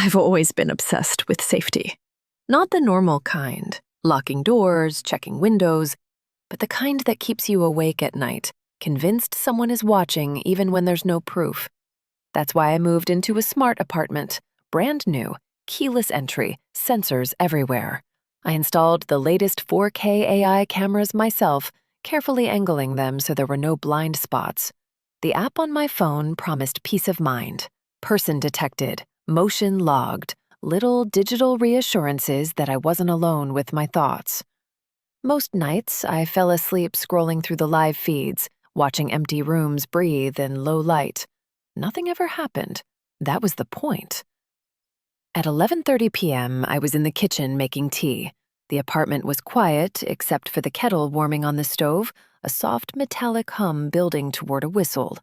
I've always been obsessed with safety. Not the normal kind, locking doors, checking windows, but the kind that keeps you awake at night, convinced someone is watching even when there's no proof. That's why I moved into a smart apartment, brand new, keyless entry, sensors everywhere. I installed the latest 4K AI cameras myself, carefully angling them so there were no blind spots. The app on my phone promised peace of mind. Person detected, motion logged, little digital reassurances that I wasn't alone with my thoughts. Most nights, I fell asleep scrolling through the live feeds, watching empty rooms breathe in low light. Nothing ever happened. That was the point. At 11:30 p.m., I was in the kitchen making tea. The apartment was quiet, except for the kettle warming on the stove, a soft metallic hum building toward a whistle.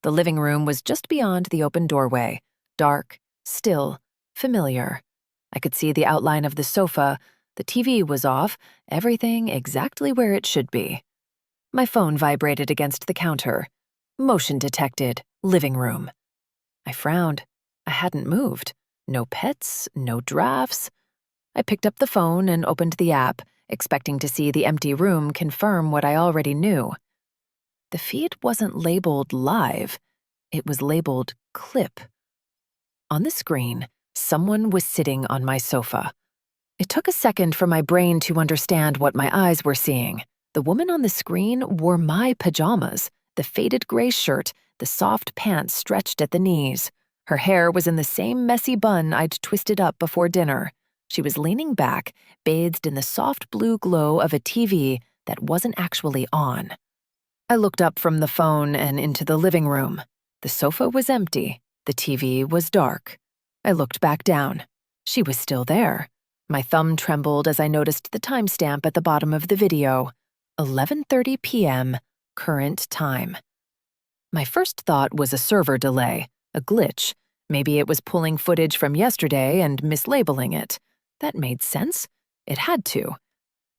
The living room was just beyond the open doorway, dark, still, familiar. I could see the outline of the sofa. The TV was off, everything exactly where it should be. My phone vibrated against the counter. Motion detected, living room. I frowned. I hadn't moved. No pets, no drafts. I picked up the phone and opened the app, expecting to see the empty room confirm what I already knew. The feed wasn't labeled live. It was labeled clip. On the screen, someone was sitting on my sofa. It took a second for my brain to understand what my eyes were seeing. The woman on the screen wore my pajamas, the faded gray shirt, the soft pants stretched at the knees. Her hair was in the same messy bun I'd twisted up before dinner. She was leaning back, bathed in the soft blue glow of a TV that wasn't actually on. I looked up from the phone and into the living room. The sofa was empty. The TV was dark. I looked back down. She was still there. My thumb trembled as I noticed the timestamp at the bottom of the video. 11:30 p.m., current time. My first thought was a server delay, a glitch. Maybe it was pulling footage from yesterday and mislabeling it. That made sense. It had to.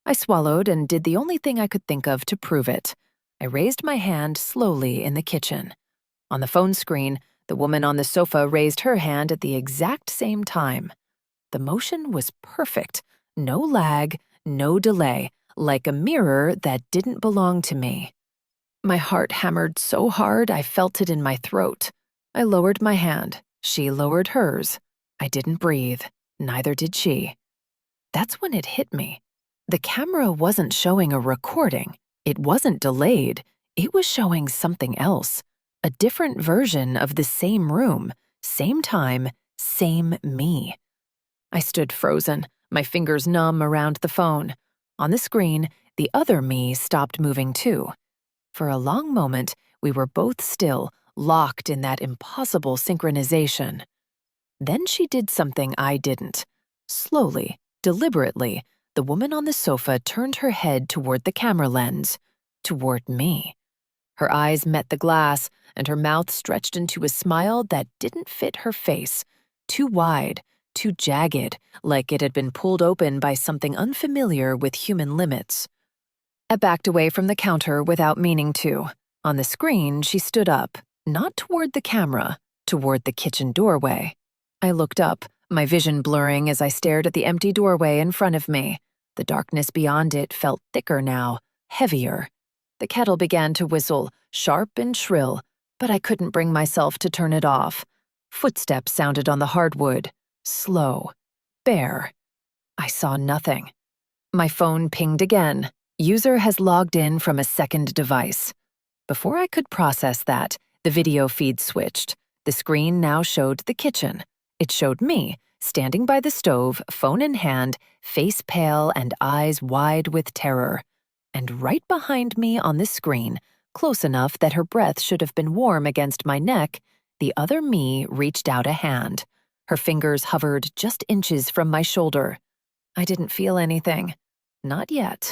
I swallowed and did the only thing I could think of to prove it. I raised my hand slowly in the kitchen. On the phone screen, the woman on the sofa raised her hand at the exact same time. The motion was perfect. No lag, no delay, like a mirror that didn't belong to me. My heart hammered so hard I felt it in my throat. I lowered my hand. She lowered hers. I didn't breathe. Neither did she. That's when it hit me. The camera wasn't showing a recording. It wasn't delayed. It was showing something else. A different version of the same room, same time, same me. I stood frozen, my fingers numb around the phone. On the screen, the other me stopped moving too. For a long moment, we were both still, locked in that impossible synchronization. Then she did something I didn't. Slowly, deliberately, the woman on the sofa turned her head toward the camera lens, toward me. Her eyes met the glass, and her mouth stretched into a smile that didn't fit her face, too wide, too jagged, like it had been pulled open by something unfamiliar with human limits. I backed away from the counter without meaning to. On the screen, she stood up, not toward the camera, toward the kitchen doorway. I looked up, my vision blurring as I stared at the empty doorway in front of me. The darkness beyond it felt thicker now, heavier. The kettle began to whistle, sharp and shrill, but I couldn't bring myself to turn it off. Footsteps sounded on the hardwood, slow, bare. I saw nothing. My phone pinged again. User has logged in from a second device. Before I could process that, the video feed switched. The screen now showed the kitchen. It showed me, standing by the stove, phone in hand, face pale and eyes wide with terror. And right behind me on the screen, close enough that her breath should have been warm against my neck, the other me reached out a hand. Her fingers hovered just inches from my shoulder. I didn't feel anything. Not yet.